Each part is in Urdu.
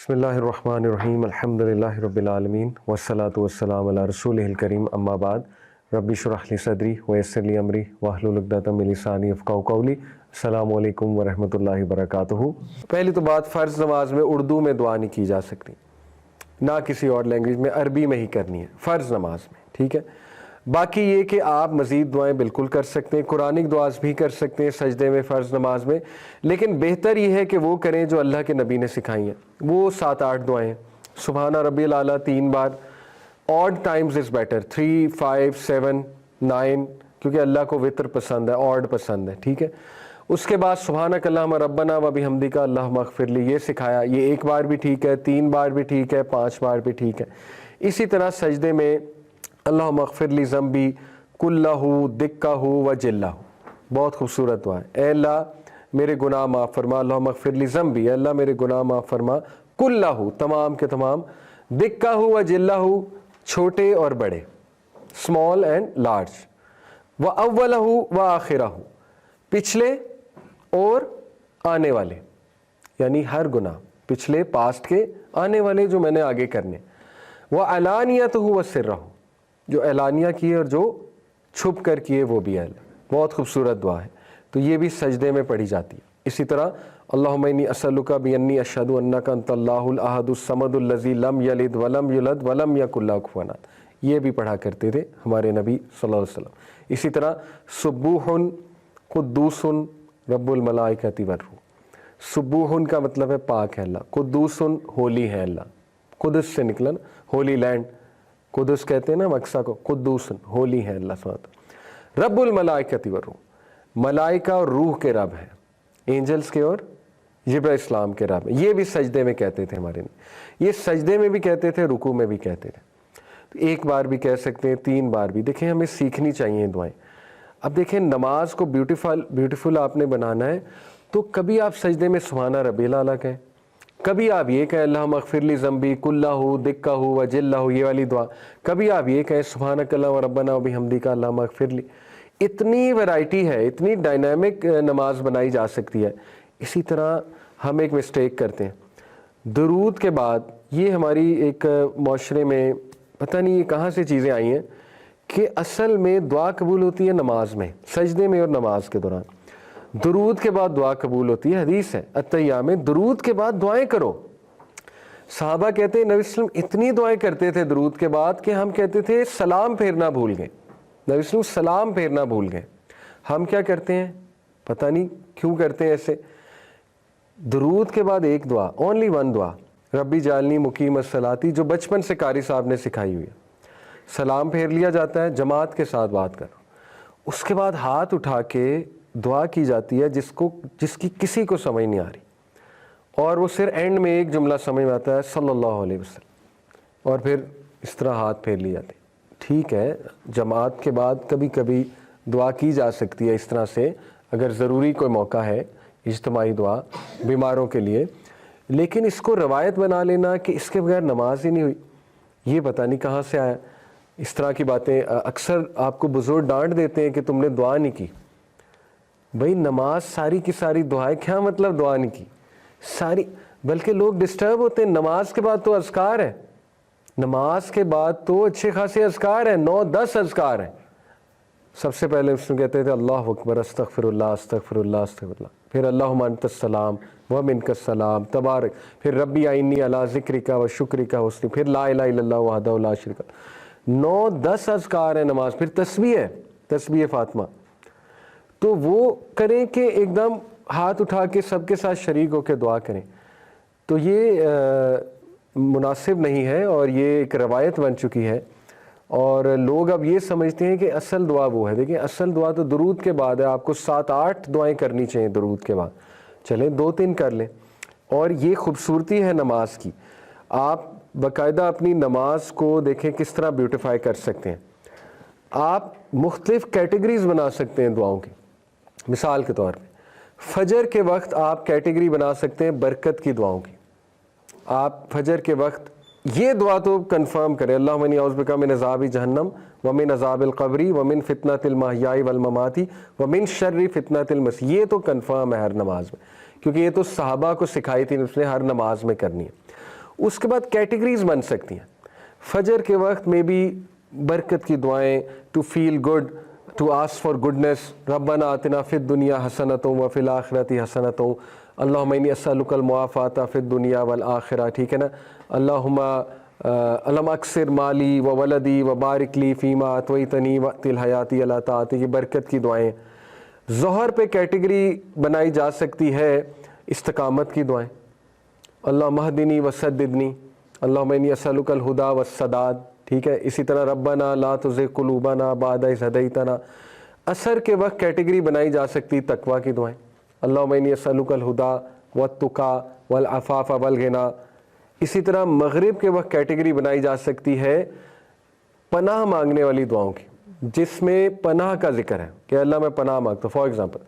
بسم اللہ الرحمن الرحیم الحمدللہ رب العالمین والصلاة والسلام علی رسولہ الکریم اما بعد رب اشرح لی صدری ویسر لی امری واحلل عقدۃ من لسانی یفقہوا قولی۔ السلام علیکم ورحمۃ اللہ وبرکاتہ۔ پہلی تو بات، فرض نماز میں اردو میں دعا نہیں کی جا سکتی، نہ کسی اور لینگویج میں، عربی میں ہی کرنی ہے فرض نماز میں، ٹھیک ہے۔ باقی یہ کہ آپ مزید دعائیں بالکل کر سکتے ہیں، قرآنک دعاز بھی کر سکتے ہیں سجدے میں فرض نماز میں، لیکن بہتر یہ ہے کہ وہ کریں جو اللہ کے نبی نے سکھائی ہیں۔ وہ 7-8 دعائیں ہیں۔ سبحانہ ربی الاعلیٰ 3 بار، آڈ ٹائمز از بیٹر، 3، 5، 7، 9، کیونکہ اللہ کو وطر پسند ہے، آڈ پسند ہے، ٹھیک ہے۔ اس کے بعد سبحانک اللہم ربنا و بحمدک اللہم اغفر لی، یہ سکھایا، یہ 1 بار بھی ٹھیک ہے، 3 بار بھی ٹھیک ہے، 5 بار بھی ٹھیک ہے۔ اسی طرح سجدے میں اللہم اغفر لی ذنبی کلہ دکہ و جلہ، بہت خوبصورت دعا ہے۔ اے اللہ میرے گناہ معاف فرما، اللہم اغفر لی ذنبی، اے اللہ میرے گناہ معاف فرما، کلہ تمام کے تمام، دکہ و جلہ چھوٹے اور بڑے، اسمال اینڈ لارج، و اولہ و آخرہ پچھلے اور آنے والے، یعنی ہر گناہ پچھلے پاسٹ کے، آنے والے جو میں نے آگے کرنے، و علانیتہ و سرہ جو اعلانیہ کیے اور جو چھپ کر کیے وہ بھی ہے۔ بہت خوبصورت دعا ہے، تو یہ بھی سجدے میں پڑھی جاتی ہے۔ اسی طرح اللہم انی اسألک بانی اشہد انک انت اللہ الاحد الصمد الذی لم یلد ولم یولد ولم یکن لہ کفوا احد، یہ بھی پڑھا کرتے تھے ہمارے نبی صلی اللہ علیہ وسلم۔ اسی طرح سبوح قدوس رب الملائکۃ والروح، سبوح کا مطلب ہے پاک ہے اللہ، قدوس ہولی ہے اللہ، قدس سے نکلا نا، ہولی لینڈ، قدس کہتے ہیں نا مقصہ کو، قدوس ہولی ہے اللہ سبحانہ۔ رب الملائکۃ والروح، ملائکہ اور روح کے رب ہیں، اینجلز کے اور جبرائیل اسلام کے رب ہیں۔ یہ بھی سجدے میں کہتے تھے ہمارے، یہ سجدے میں بھی کہتے تھے، رکوع میں بھی کہتے تھے۔ تو 1 بار بھی کہہ سکتے ہیں، 3 بار بھی۔ دیکھیں ہمیں سیکھنی چاہیے دعائیں۔ اب دیکھیں نماز کو بیوٹیفل آپ نے بنانا ہے، تو کبھی آپ سجدے میں سبحانہ ربی الاعلیٰ کہیں، کبھی آپ یہ کہیں اللہم اغفر لی ذنبی کلہ دکہ و جلہ، یہ والی دعا، کبھی آپ یہ کہیں سبحانک اللہم ربنا و بحمدک اللہم اغفر لی۔ اتنی ویرائٹی ہے، اتنی ڈائنامک نماز بنائی جا سکتی ہے۔ اسی طرح ہم ایک مسٹیک کرتے ہیں درود کے بعد، یہ ہماری ایک معاشرے میں پتہ نہیں یہ کہاں سے چیزیں آئی ہیں کہ اصل میں دعا قبول ہوتی ہے نماز میں، سجدے میں اور نماز کے دوران۔ درود کے بعد دعا قبول ہوتی ہے، حدیث ہے التحیہ میں درود کے بعد دعائیں کرو۔ صحابہ کہتے ہیں نبی صلی اللہ علیہ وسلم اتنی دعائیں کرتے تھے درود کے بعد کہ ہم کہتے تھے سلام پھیرنا بھول گئے، نبی صلی اللہ علیہ وسلم سلام پھیرنا بھول گئے۔ ہم کیا کرتے ہیں، پتہ نہیں کیوں کرتے ہیں ایسے، درود کے بعد ایک دعا، اونلی 1 دعا، ربی جعلنی مقیم الصلاۃ، جو بچپن سے قاری صاحب نے سکھائی ہوئی ہے، سلام پھیر لیا جاتا ہے، جماعت کے ساتھ بات کرو، اس کے بعد ہاتھ اٹھا کے دعا کی جاتی ہے جس کی کسی کو سمجھ نہیں آ رہی، اور وہ صرف اینڈ میں ایک جملہ سمجھ میں آتا ہے صلی اللہ علیہ وسلم، اور پھر اس طرح ہاتھ پھیر لی جاتے۔ ٹھیک ہے، جماعت کے بعد کبھی کبھی دعا کی جا سکتی ہے اس طرح سے، اگر ضروری کوئی موقع ہے اجتماعی دعا بیماروں کے لیے، لیکن اس کو روایت بنا لینا کہ اس کے بغیر نماز ہی نہیں ہوئی، یہ پتہ نہیں کہاں سے آیا۔ اس طرح کی باتیں اکثر آپ کو بزرگ ڈانٹ دیتے ہیں کہ تم نے دعا نہیں کی۔ بھئی نماز ساری کی ساری دعائیں، کیا مطلب دعا نہیں کی ساری؟ بلکہ لوگ ڈسٹرب ہوتے ہیں، نماز کے بعد تو اذکار ہے، نماز کے بعد تو اچھے خاصے اذکار ہیں، 9-10 اذکار ہیں۔ سب سے پہلے اس میں کہتے تھے اللہ اکبر، استغفر اللہ استغفر اللہ استغفر اللہ، پھر اللہم انت السلام و منک السلام تبارک، پھر ربی اعنی علی ذکرک و شکرک و حسن، پھر لا الہ الا اللہ وحدہ لا شریک لہ، 9-10 اذکار ہیں نماز، پھر تسبیح ہے، تسبیح فاطمہ۔ تو وہ کریں کہ ایک دم ہاتھ اٹھا کے سب کے ساتھ شریک ہو کے دعا کریں، تو یہ مناسب نہیں ہے، اور یہ ایک روایت بن چکی ہے، اور لوگ اب یہ سمجھتے ہیں کہ اصل دعا وہ ہے۔ دیکھیں اصل دعا تو درود کے بعد ہے، آپ کو 7-8 دعائیں کرنی چاہیے درود کے بعد، چلیں 2-3 کر لیں۔ اور یہ خوبصورتی ہے نماز کی، آپ باقاعدہ اپنی نماز کو دیکھیں کس طرح بیوٹیفائی کر سکتے ہیں۔ آپ مختلف کیٹیگریز بنا سکتے ہیں دعاؤں کی، مثال کے طور پہ فجر کے وقت آپ کیٹیگری بنا سکتے ہیں برکت کی دعاؤں کی۔ آپ فجر کے وقت یہ دعا تو کنفرم کریں، اللہم انی اعوذ بک من عذاب جہنم ومن عذاب القبر ومن فتنۃ المحیاء والممات ومن شر فتنۃ المسیح، یہ تو کنفرم ہے ہر نماز میں، کیونکہ یہ تو صحابہ کو سکھائی تھی، اس نے ہر نماز میں کرنی ہے۔ اس کے بعد کیٹیگریز بن سکتی ہیں. فجر کے وقت میں بھی برکت کی دعائیں, to feel good, to ask for goodness, ربنا آتنا فی الدنیا حسنۃ وفی الآخرۃ حسنۃ, اللہم انی اسألک المعافاۃ فی الدنیا والآخرہ, ٹھیک ہے نا, اللہم علم اکثر مالی و ولدی و بارک لی فیما اعطیتنی وقت الحیاتی اللہ طاعتی, کی برکت کی دعائیں. ظہر پہ کیٹیگری بنائی جا سکتی ہے استقامت کی دعائیں, اللہم اہدنی وسددنی, اللہم انی اسألک الہدی والسداد, ٹھیک ہے. اسی طرح ربنا لا تزغ قلوبنا بعد اذ ہدیتنا. عصر کے وقت کیٹیگری بنائی جا سکتی تقوی کی دعائیں, اللہم انی اسألک الہدی والتقی والعفاف والغنی. اسی طرح مغرب کے وقت کیٹیگری بنائی جا سکتی ہے پناہ مانگنے والی دعاؤں کی, جس میں پناہ کا ذکر ہے کہ اللہ میں پناہ مانگتا ہوں. فار ایگزامپل,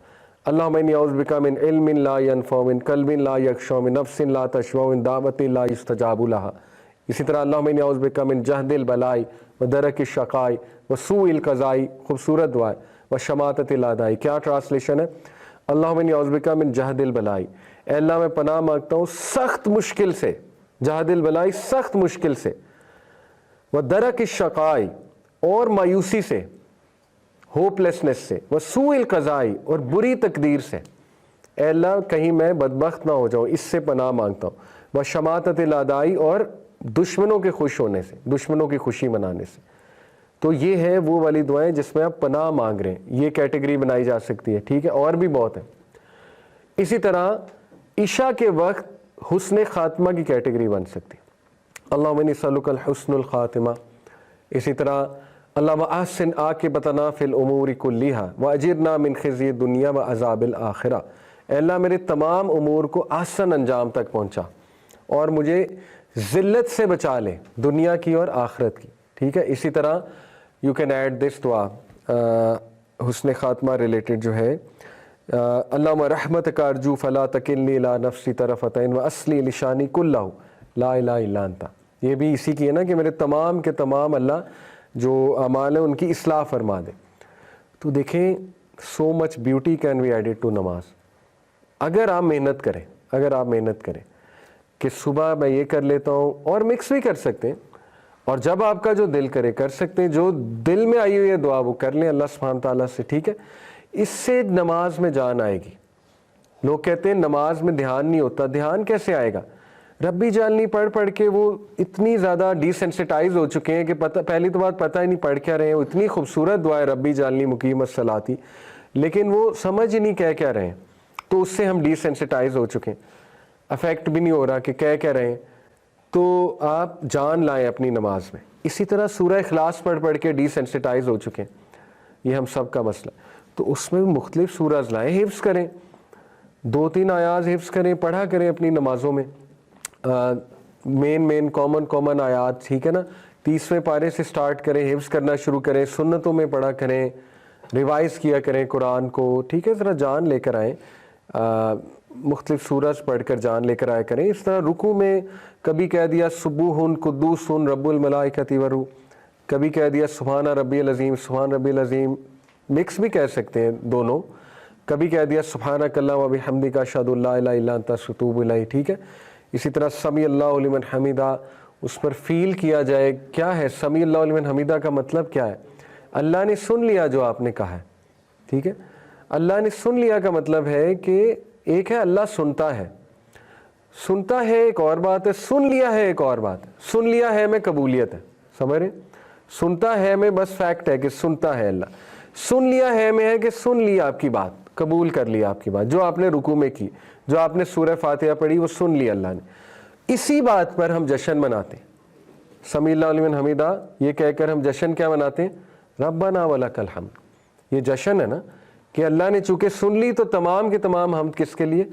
اللہم انی اعوذ بک من علم لا ینفع, من قلب لا یخشع, من نفس لا تشبع, من دعوت لا یستجاب لہا. اسی طرح اللہم انی اعوذ بک من جہد البلاء ودرک الشقاء وسوء القضاء, خوبصورت دعا ہے, وشماتۃ الاعداء. کیا ٹرانسلیشن ہے؟ اللہم انی اعوذ بک من جہد البلاء, اے اللہ میں پناہ مانگتا ہوں سخت مشکل سے, جہد البلاء سخت مشکل سے, ودرک الشقاء اور مایوسی سے, ہوپ لیسنس سے, وسوء القضاء اور بری تقدیر سے. اے اللہ کہیں میں بدبخت نہ ہو جاؤں, اس سے پناہ مانگتا ہوں. وشماتۃ الاعداء اور دشمنوں کے خوش ہونے سے, دشمنوں کی خوشی منانے سے. تو یہ ہے وہ والی دعائیں جس میں آپ پناہ مانگ رہے ہیں, یہ کیٹیگری بنائی جا سکتی ہے, ٹھیک ہے. اور بھی بہت ہے. اسی طرح عشاء کے وقت حسن خاتمہ کی کیٹیگری بن سکتی ہے, اللہم انی اسألک الحسن الخاتمہ. اسی طرح اللہم احسن عاقبتنا فی الامور کلیہا واجرنا من خزی الدنیا وعذاب الآخرہ. اے اللہ میرے تمام امور کو احسن انجام تک پہنچا اور مجھے ذلت سے بچا لے, دنیا کی اور آخرت کی, ٹھیک ہے. اسی طرح یو کین ایڈ دس دعا حسن خاتمہ ریلیٹڈ جو ہے, اللہم رحمتک ارجو فلا تکلنی الی نفسی طرفۃ عین واصلح لشانی کلہ لا الہ الا انت. یہ بھی اسی کی ہے نا کہ میرے تمام کے تمام اللہ جو اعمال ہیں ان کی اصلاح فرما دے. تو دیکھیں so much beauty can be added to namaz. اگر آپ محنت کریں, اگر آپ محنت کریں کہ صبح میں یہ کر لیتا ہوں, اور مکس بھی کر سکتے ہیں, اور جب آپ کا جو دل کرے کر سکتے ہیں, جو دل میں آئی ہوئی ہے دعا وہ کر لیں اللہ سبحانہ تعالیٰ سے, ٹھیک ہے. اس سے نماز میں جان آئے گی. لوگ کہتے ہیں نماز میں دھیان نہیں ہوتا, دھیان کیسے آئے گا؟ ربی جالنی پڑھ پڑھ کے وہ اتنی زیادہ ڈی سینسٹائز ہو چکے ہیں کہ پہلی تو بات پتہ ہی نہیں پڑھ کیا رہے ہیں. اتنی خوبصورت دعا ہے ربی جالنی مقیم الصلاۃ, لیکن وہ سمجھ ہی نہیں کیا رہے ہیں, تو اس سے ہم ڈی سینسٹائز ہو چکے ہیں, افیکٹ بھی نہیں ہو رہا کہ کیا رہے ہیں. تو آپ جان لائیں اپنی نماز میں. اسی طرح سورہ اخلاص پڑھ کے ڈی سینسٹائز ہو چکے ہیں, یہ ہم سب کا مسئلہ. تو اس میں مختلف سورج لائیں, حفظ کریں, 2-3 آیات حفظ کریں, پڑھا کریں اپنی نمازوں میں, مین کامن آیات, ٹھیک ہے نا. 30ویں پارے سے سٹارٹ کریں, حفظ کرنا شروع کریں, سنتوں میں پڑھا کریں, ریوائز کیا کریں قرآن کو, ٹھیک ہے. ذرا جان لے کر آئیں, مختلف سورج پڑھ کر جان لے کر آیا کریں. اس طرح رکوع میں کبھی کہہ دیا سبوح قدوس رب الملائکۃ والروح, کبھی کہہ دیا سبحان ربی العظیم, سبحان ربی العظیم, مکس بھی کہہ سکتے ہیں دونوں. کبھی کہہ دیا سبحانک اللہم وبحمدک اشہد ان لا الہ الا انت اتوب الیک, ٹھیک ہے. اسی طرح سمیع اللہ لمن حمیدہ, اس پر فیل کیا جائے کیا ہے سمیع اللہ لمن حمیدہ کا مطلب کیا ہے. اللہ نے سن لیا جو آپ نے کہا ہے, ٹھیک ہے. اللہ نے سن لیا کا مطلب ہے کہ ایک ہے اللہ سنتا ہے ایک اور بات ہے, سن لیا ہے ایک اور بات ہے. سن لیا ہے میں قبولیت ہے, سمجھ رہے. سنتا ہے میں بس فیکٹ ہے کہ سنتا ہے اللہ. سن لیا ہے میں ہے کہ سن لیا آپ کی بات, قبول کر لیا آپ کی بات, جو آپ نے رکوع میں کی, جو آپ نے سورہ فاتحہ پڑھی وہ سن لیا اللہ نے. اسی بات پر ہم جشن مناتے ہیں, سمیع اللہ لمن حمیدہ یہ کہہ کر ہم جشن کیا مناتے ہیں, ربنا ولک الحمد. یہ جشن ہے نا کہ اللہ نے چونکہ سن لی تو تمام کے تمام ہم کس کے لیے,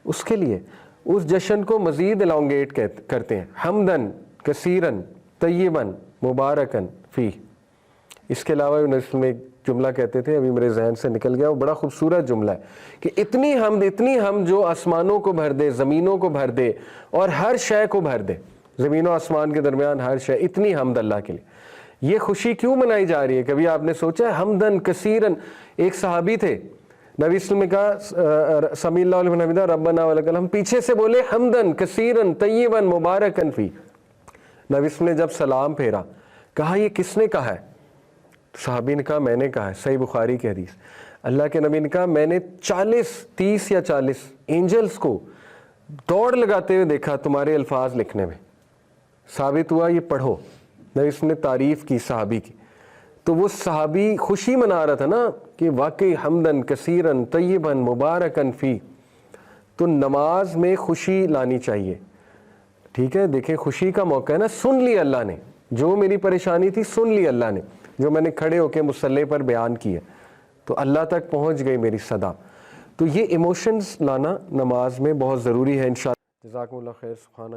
اس کے لیے. اس جشن کو مزید الانگیٹ کرتے ہیں, حمدن کثیرن طیبن مبارکن فی. اس کے علاوہ اس میں ایک جملہ کہتے تھے, ابھی میرے ذہن سے نکل گیا, وہ بڑا خوبصورت جملہ ہے کہ اتنی حمد جو آسمانوں کو بھر دے, زمینوں کو بھر دے, اور ہر شے کو بھر دے, زمین و آسمان کے درمیان ہر شے, اتنی حمد اللہ کے لیے. یہ خوشی کیوں منائی جا رہی ہے؟ کبھی آپ نے سوچا ہے حمدن کثیرن. ایک صحابی تھے نبی وسلم نے کہا سمی اللہ لمن حمدہ ربنا ولک الحمد، پیچھے سے بولے حمدن کثیرن طیبا مبارکن فی۔ نبی وسلم نے جب سلام پھیرا کہا یہ کس نے کہا ہے؟ صحابی نے کہا میں نے کہا ہے، صحیح بخاری کی حدیث۔ اللہ کے نبی نے کہا میں نے 30 یا 40 اینجلز کو دوڑ لگاتے ہوئے دیکھا تمہارے الفاظ لکھنے میں، ثابت ہوا یہ پڑھو۔ نبی وسلم نے تعریف کی صحابی کی، تو وہ صحابی خوشی منا رہا تھا نا کہ واقعی حمدن کثیرن طیبا مبارکن فی۔ تو نماز میں خوشی لانی چاہیے، ٹھیک ہے؟ دیکھیں خوشی کا موقع ہے نا، سن لی اللہ نے، جو میری پریشانی تھی سن لی اللہ نے، جو میں نے کھڑے ہو کے مصلی پر بیان کیا تو اللہ تک پہنچ گئی میری صدا۔ تو یہ ایموشنز لانا نماز میں بہت ضروری ہے انشاءاللہ۔ جزاکم اللہ خیر۔ سبحانہ